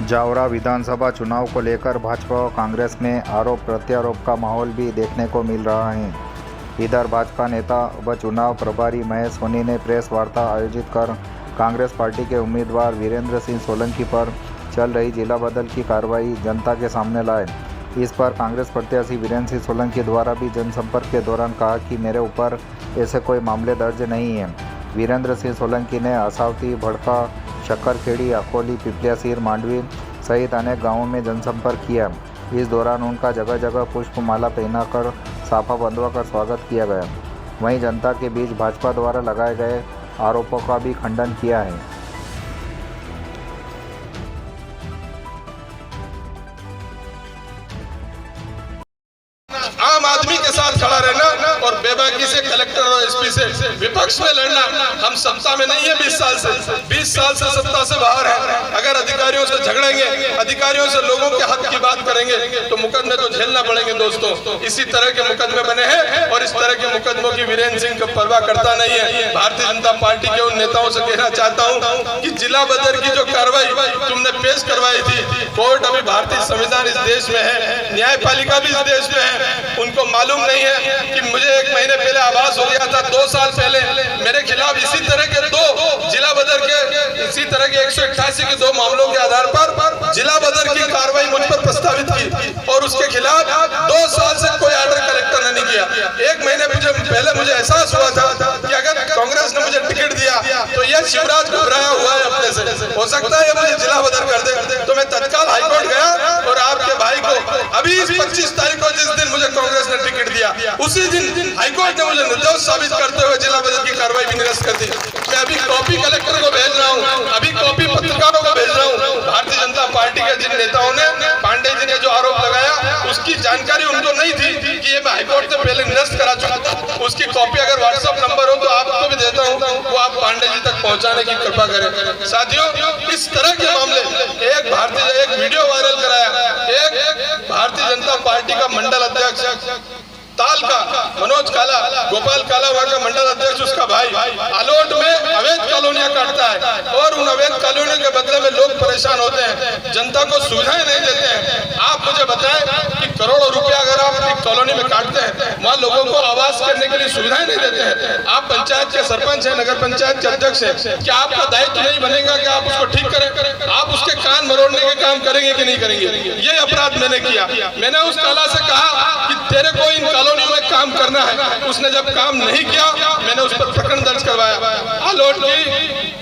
जावरा विधानसभा चुनाव को लेकर भाजपा और कांग्रेस में आरोप प्रत्यारोप का माहौल भी देखने को मिल रहा है। इधर भाजपा नेता व चुनाव प्रभारी महेश सोनी ने प्रेस वार्ता आयोजित कर कांग्रेस पार्टी के उम्मीदवार वीरेंद्र सिंह सोलंकी पर चल रही जिला बदल की कार्रवाई जनता के सामने लाए। इस पर कांग्रेस प्रत्याशी वीरेंद्र सिंह सोलंकी द्वारा भी जनसंपर्क के दौरान कहा कि मेरे ऊपर ऐसे कोई मामले दर्ज नहीं है। वीरेंद्र सिंह सोलंकी ने आसावती, भड़का, शक्करखेड़ी, अकोली, पिपलियासीर, मांडवी सहित अनेक गांवों में जनसंपर्क किया। इस दौरान उनका जगह जगह पुष्पमाला पहनाकर साफा बंधवाकर स्वागत किया गया। वहीं जनता के बीच भाजपा द्वारा लगाए गए आरोपों का भी खंडन किया है। आम आदमी के साथ खड़ा रहना और बेबाकी से कलेक्टर और एसपी से विपक्ष में लड़ना। हम सत्ता में नहीं है 20 साल से सत्ता से बाहर है। अगर अधिकारियों से झगड़ेंगे, अधिकारियों से लोगों के हक की बात करेंगे तो मुकदमे तो झेलना पड़ेंगे दोस्तों। इसी तरह के मुकदमे बने हैं और इस तरह के मुकदमों की वीरेंद्र सिंह को परवाह करता नहीं है। भारतीय जनता पार्टी के उन नेताओं से कहना चाहता हूँ कि जिला बदर की जो कार्रवाई तुमने पेश करवाई थी, कोर्ट अभी भारतीय संविधान इस देश में है, न्यायपालिका भी इस देश में है। उनको मालूम नहीं है कि मुझे 1 महीने पहले आभास हो गया था, 2 साल पहले मेरे खिलाफ इसी तरह के 2 जिला बदर के इसी तरह के 188 के 2 मामलों के आधार पर जिला बदर की कार्रवाई मुझ पर प्रस्तावित की और उसके खिलाफ 2 साल से कोई ऑर्डर कलेक्टर ने नहीं किया। 1 महीने पहले मुझे एहसास हुआ था कि अगर कांग्रेस ने मुझे टिकट दिया तो यह शिवराज घबराया हुआ है अपने से, हो सकता है मुझे जिला बदर कर दे। तो मैं तत्काल हाईकोर्ट गया और आपके भाई को अभी 25 तारीख को जिस दिन मुझे कांग्रेस ने टिकट दिया उसी दिन हाईकोर्ट ने मुझे निर्दोष साबित करते हुए जिला बदल की कार्रवाई भी निरस्त कर दी। मैं अभी कॉपी कलेक्टर को भेज रहा हूँ, अभी कॉपी पत्रकारों को भेज रहा हूँ। भारतीय जनता पार्टी के जिन नेताओं ने पांडे जी ने जो आरोप लगाया उसकी जानकारी उनको नहीं थी कि ये मैं हाईकोर्ट से पहले निरस्त करा चुका हूँ। उसकी कॉपी अगर व्हाट्सएप नंबर हो तो आपको भी देता हूँ, वो आप पांडे जी तक पहुँचाने की कृपा करें। साथियों, इस तरह के मामले एक वीडियो वायरल कराया, एक भारतीय जनता पार्टी का मंडल अध्यक्ष ताल का मनोज काला, गोपाल काला वहां का मंडल अध्यक्ष, उसका भाई आलोट में अवैध कॉलोनियां काटता है और उन अवैध कॉलोनियों के बदले में लोग परेशान होते हैं, जनता को सुविधाएं नहीं देते हैं। आप मुझे बताएं कि करोड़ों रुपया अगर आप एक कॉलोनी में काटते हैं, वहाँ लोगों को आवास करने के लिए सुविधाएं नहीं देते हैं। आप पंचायत के सरपंच है, नगर पंचायत के अध्यक्ष है, क्या आपका दायित्व नहीं बनेगा कि आप उसको ठीक करें? आप उसके कान मरोड़ने के काम करेंगे कि नहीं करेंगे? ये अपराध मैंने किया। मैंने उस काला से कहा कि तेरे को इन कॉलोनियों में काम करना है। उसने जब काम नहीं किया मैंने उस पर प्रकरण दर्ज करवाया,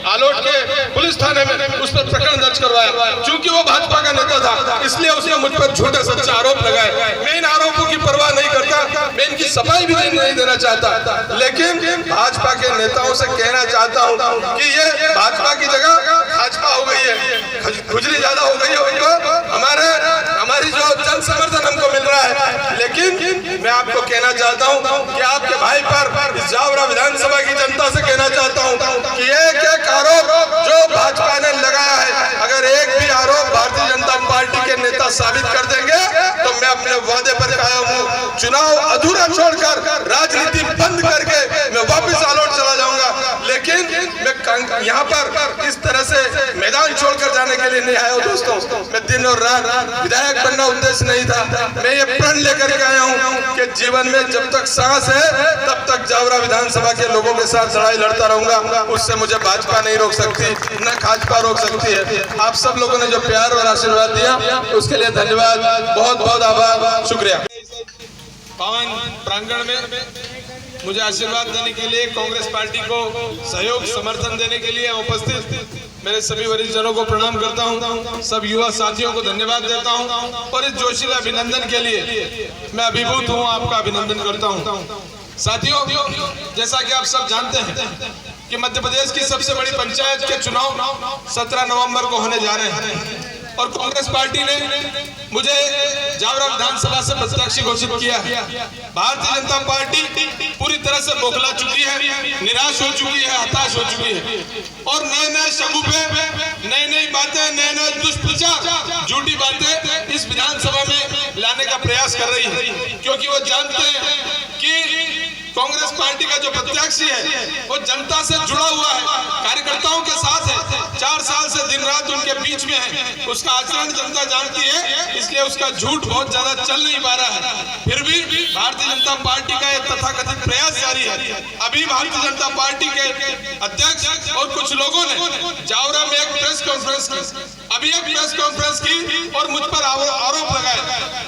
आलोट के पुलिस थाने में उस पर प्रकरण दर्ज करवाया। चूंकि वो भाजपा का नेता था इसलिए उसने मुझ पर झूठे सच्चे आरोप लगाए। मैं इन आरोपों की परवाह नहीं करता, मैं इनकी सफाई भी नहीं देना चाहता, लेकिन भाजपा के नेताओं से कहना चाहता हूँ कि ये भाजपा की जगह भाजपा हो गई है, खुजली ज्यादा हो गई है उनको। हमारी जो जन समर्थन हमको मिल रहा है, लेकिन मैं आपको कहना चाहता हूं कि आपके भाई पर इस जावरा विधानसभा की जनता से कहना चाहता हूं कि एक आरोप जो भाजपा ने लगाया है, अगर एक भी आरोप भारतीय जनता पार्टी के नेता साबित कर देंगे तो मैं अपने वादे पर कायम हूं। चुनाव अधूरा छोड़कर राजनीति बंद करके मैं वापस आलोट चला जाऊंगा, लेकिन मैं यहाँ पर इस तरह से मैदान छोड़कर जाने के लिए नहीं आया हूँ दोस्तों। मैं दिन और रात विधायक बनना उद्देश्य नहीं था, मैं ये प्रण लेकर के आया हूँ कि जीवन में जब तक सांस है तब तक जावरा विधानसभा के लोगों के साथ लड़ाई लड़ता रहूंगा। उससे मुझे भाजपा नहीं रोक सकती, न भाजपा रोक सकती है। आप सब लोगों ने जो प्यार और आशीर्वाद दिया उसके लिए धन्यवाद, बहुत बहुत आभार, शुक्रिया। पावन प्रांगण में मुझे आशीर्वाद देने के लिए, कांग्रेस पार्टी को सहयोग समर्थन देने के लिए उपस्थित मेरे सभी वरिष्ठ जनों को प्रणाम करता हूं, सब युवा साथियों को धन्यवाद देता हूं और इस जोशीले अभिनंदन के लिए मैं अभिभूत हूं, आपका अभिनंदन करता हूं। साथियों, जैसा कि आप सब जानते हैं कि मध्य प्रदेश की सबसे बड़ी पंचायत के चुनाव 17 नवंबर को होने जा रहे हैं और कांग्रेस पार्टी ने मुझे जावरा विधानसभा से प्रत्याशी घोषित किया है। भारतीय जनता पार्टी पूरी तरह से बौखला चुकी है, निराश हो चुकी है, हताश हो चुकी है और नए शगुफे, नई बातें, नए दुष्प्रचार, झूठी बातें इस विधानसभा में लाने का प्रयास कर रही है, क्योंकि वो जानते हैं कि कांग्रेस पार्टी का जो प्रत्याशी है वो जनता से जुड़ा हुआ है, कार्यकर्ताओं के साथ है, 4 साल से दिन रात उनके बीच में है, उसका आचरण जनता जानती है, इसलिए उसका झूठ बहुत ज्यादा चल नहीं पा रहा है। फिर भी भारतीय जनता पार्टी का एक तथाकथित प्रयास जारी है। अभी भारतीय जनता पार्टी के अध्यक्ष और कुछ लोगों ने जावरा में एक प्रेस कॉन्फ्रेंस की और मुझ पर आरोप लगाए।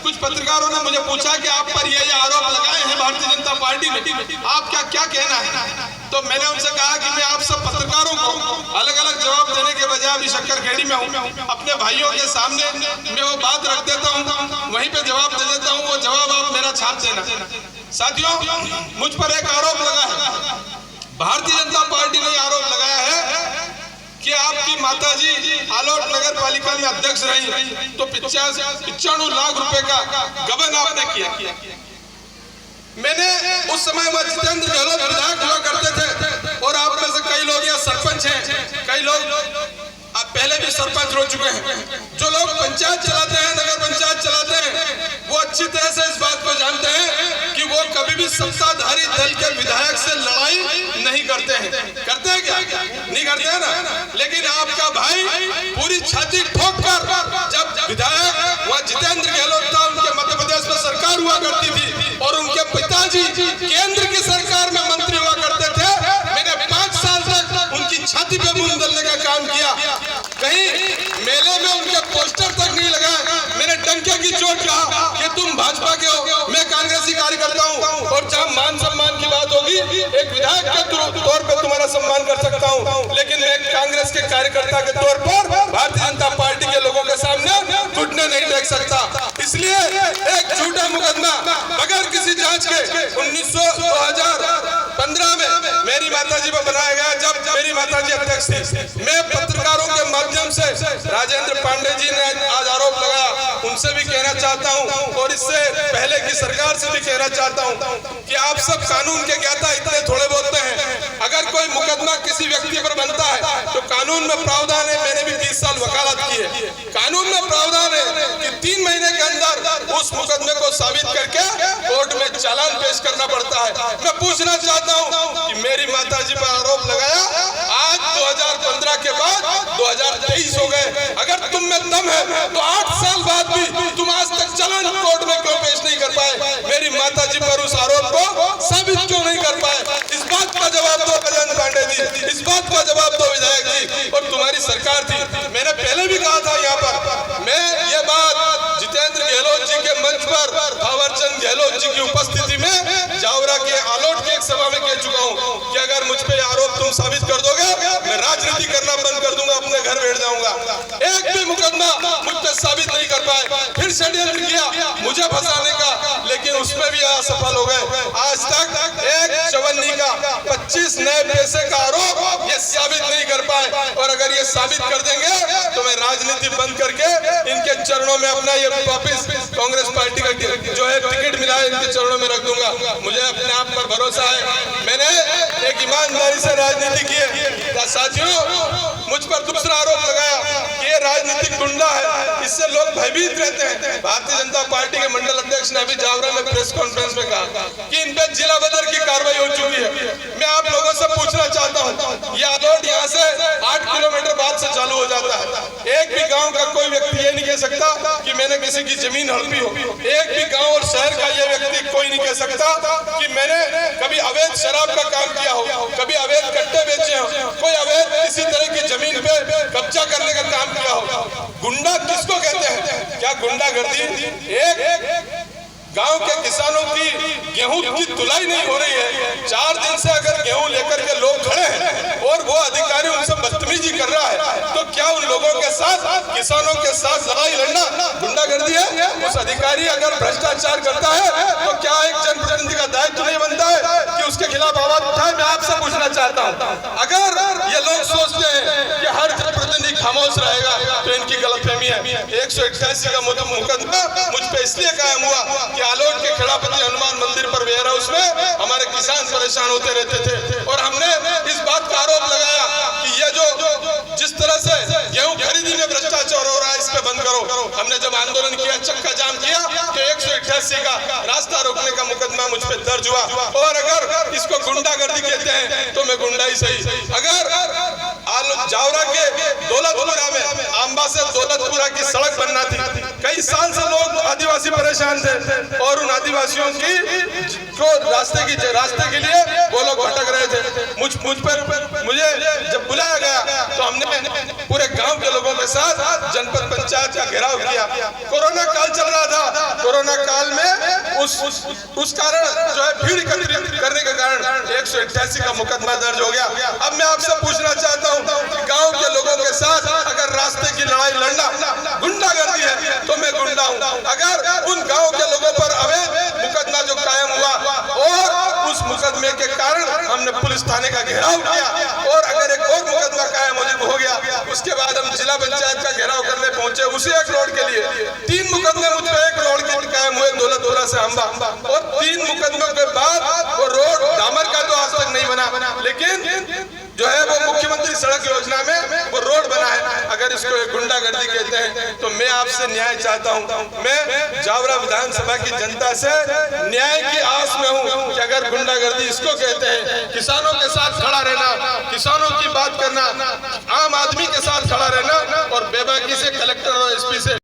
कुछ पत्रकारों ने मुझे पूछा कि आप पर ये आरोप लगाए हैं भारतीय जनता पार्टी ने, आप क्या कहना है? तो मैंने उनसे कहा कि मैं आप सब पत्रकारों को अलग अलग जवाब देने के बजाय अभी शक्करखेड़ी में हूँ, अपने भाइयों के सामने मैं वो बात रख देता हूँ, वहीं पे जवाब दे देता हूँ, वो जवाब आप मेरा छाप देना। साथियों, मुझ पर एक आरोप लगा है, भारतीय जनता पार्टी ने आरोप लगाया है कि आपकी माताजी आलोट नगर पालिका में अध्यक्ष रही तो 95 लाख रुपए का गबन आपने किया। मैंने उस समय वह जितेंद्र गहलोत विधायक हुआ करते थे और आप में से कई लोग यहाँ सरपंच हैं, कई लोग आप पहले भी सरपंच रह चुके हैं। जो लोग पंचायत चलाते हैं, नगर पंचायत चलाते हैं, वो अच्छी तरह से इस बात को जानते हैं कि वो कभी भी सत्ताधारी दल के विधायक से लड़ाई नहीं करते हैं। करते हैं क्या? नहीं करते हैं ना। लेकिन आपका भाई पूरी छाती ठोक कर जब विधायक वह जितेंद्र गहलोत था, उनके मध्य प्रदेश में सरकार हुआ करती थी और उनके पिताजी केंद्र की सरकार में मंत्री हुआ करते थे, मैंने 5 साल तक उनकी छाती पे मूंग दलने का काम किया। कहीं मेले में उनके पोस्टर तक नहीं लगाया। मैंने डंके की चोट कहा कि तुम भाजपा के हो, मैं कांग्रेसी कार्यकर्ता हूं, और जहां मान सम्मान की बात होगी एक विधायक के तौर पर तुम्हारा सम्मान कर सकता हूं, लेकिन मैं कांग्रेस के कार्यकर्ता के तौर पर भारतीय जनता पार्टी के लोगों के सामने घुटने नहीं टेक सकता। इसलिए एक झूठा मुकदमा बगैर किसी जांच के 2015 में मेरी माताजी पर बनाया गया, जब मेरी माताजी अध्यक्ष थी। मैं पत्रकारों के माध्यम से राजेंद्र पांडे जी ने आज आरोप लगाया, उनसे भी कहना चाहता हूं और इससे पहले की सरकार से भी कहना चाहता हूं कि आप सब कानून के ज्ञाता इतने थोड़े बोलते हैं। अगर कोई मुकदमा किसी व्यक्ति पर बनता है तो कानून में प्रावधान है, मैंने भी 20 साल वकालत की है, कानून में प्रावधान है कि 3 महीने के अंदर उस मुकदमे को साबित करके कोर्ट में चालान पेश करना पड़ता है। मैं पूछना चाहता हूं कि मेरी माताजी पर आरोप लगाया, आज 2015 के बाद 2023 हो गए, अगर तुम में दम है तो 8 साल बाद भी तुम आज तक चालान कोर्ट में क्यों पेश नहीं कर पाए? मेरी माताजी पर उस आरोप को साबित क्यों नहीं कर पाए? इस बात का जवाब दो राजेंद्र पांडे जी, इस बात का जवाब दो विधायक जी और तुम्हारी सरकार थी। मैंने पहले भी कहा था यहाँ पर, मैं ये बात जितेंद्र गहलोत जी के मंच पर थावरचंद गहलोत जी की उपस्थिति में जावरा के आलोट की एक सभा में कह चुका हूँ कि अगर मुझ पे आरोप तुम साबित कर दोगे, मैं राजनीति करना बंद कर दूंगा, अपने घर बैठ जाऊंगा। एक भी मुकदमा मुझ पे साबित नहीं कर पाए, फिर षड्यंत्र किया मुझे फंसाने का, लेकिन उसमें भी असफल हो गए। आज तक एक चवन्नी का 25 नए पैसे का आरोप ये साबित नहीं कर पाए, और अगर ये साबित कर देंगे तो मैं राजनीति बंद करके इनके चरणों में अपना ये वापिस कांग्रेस पार्टी का जो है टिकट मिला है इनके चरणों में रख दूंगा। मुझे अपने आप पर भरोसा है, मैंने एक ईमानदारी से राजनीति की है। साथियों, मुझ पर दूसरा आरोप लगाया कि ये राजनीतिक गुंडा है, इससे लोग भयभीत रहते हैं। भारतीय जनता पार्टी के मंडल अध्यक्ष ने अभी जावरा में प्रेस कॉन्फ्रेंस में कहा कि इन पे जिला बदर की कार्रवाई हो चुकी है। मैं आप लोगों से पूछना चाहता हूँ, ये आलोट यहाँ से 8 किलोमीटर बाद से चालू हो जाता है। एक भी गाँव का कोई व्यक्ति ये नहीं कह सकता कि मैंने किसी की जमीन हड़पी हो। एक भी गाँव और शहर का ये व्यक्ति कोई नहीं कह सकता कि मैंने कभी अवैध शराब का काम किया हो, कभी अवैध कट्टे बेचे हो, कोई अवैध किसी तरह की जमीन पे कब्जा करने का काम किया हो। गुंडा किसको कहते हैं? क्या गुंडागर्दी? एक गांव के किसानों की गेहूं की तुलाई नहीं हो रही है, 4 दिन से अगर गेहूं लेकर के लोग खड़े हैं और वो अधिकारी उनसे बदतमीजी कर रहा है, तो क्या उन लोगों के साथ, किसानों के साथ लड़ाई लड़ना गुंडागर्दी है? उस अधिकारी अगर भ्रष्टाचार करता है तो क्या एक जनप्रतिनिधि का दायित्व नहीं बनता है कि उसके खिलाफ आवाज उठाए? मैं आपसे पूछना चाहता हूँ, अगर ये लोग सोचते हैं कि हर जनप्रतिनिधि खामोश रहेगा तो इनकी गलतफहमी है। 188 का मुकदमा मुझ पे इसलिए कायम हुआ कि आलोट के खेड़ापति हनुमान मंदिर पर वेयर हाउस में हमारे किसान परेशान होते रहते थे, और हमने इस बात का आरोप लगाया कि ये जो जिस तरह से गेहूं खरीदी में भ्रष्टाचार हो रहा है, इस पे बंद करो। हमने जब आंदोलन किया, चक्का जाम किया, तो 188 का रास्ता रोकने का मुकदमा मुझ पे दर्ज हुआ, और अगर गुंडागर्दी कहते हैं तो मैं गुंडा ही सही। अगर जावरा के दौलतपुरा में आंबा से दौलतपुरा की सड़क बनना थी, कई साल से लोग आदिवासी परेशान थे और उन आदिवासियों की को रास्ते के लिए वो लोग भटक रहे थे। मुझे जब बुलाया गया तो हमने पूरे गांव के लोगों के साथ जनपद पंचायत का घेराव किया। कोरोना काल चल रहा था, कोरोना काल में उस कारण जो है भीड़ एकत्रित करने के कारण 188 का मुकदमा दर्ज हो गया। अब मैं आपसे पूछना चाहता हूं कि गांव के लोगों के साथ अगर रास्ते की लड़ाई लड़ना गुंडागर्दी है तो मैं गुंडा हूं। अगर उन गांव के लोगों पर अवैध मुकदमा जो कायम हुआ और उस मुकदमे के कारण हमने पुलिस थाने का घेराव किया और अगर एक और मुकदमा कायम हो गया उसके बाद हम जिला पंचायत का घेराव करने पहुंचे उसी एक रोड के लिए। 3 मुकदमे मुझ पर एक रोड के कायम हुए दौलतपुरा से अंबा, और 3 मुकदमों के बाद वो रोड डामर का तो आज तक नहीं बना, लेकिन जो है वो मुख्यमंत्री सड़क योजना में वो रोड बना है। अगर इसको एक गुंडागर्दी कहते हैं तो मैं आपसे न्याय चाहता हूं। मैं जावरा विधानसभा की जनता से न्याय की आस में हूं कि अगर गुंडागर्दी इसको कहते हैं, किसानों के साथ खड़ा रहना, किसानों की बात करना, आम आदमी के साथ खड़ा रहना और बेबाकी से कलेक्टर और एसपी से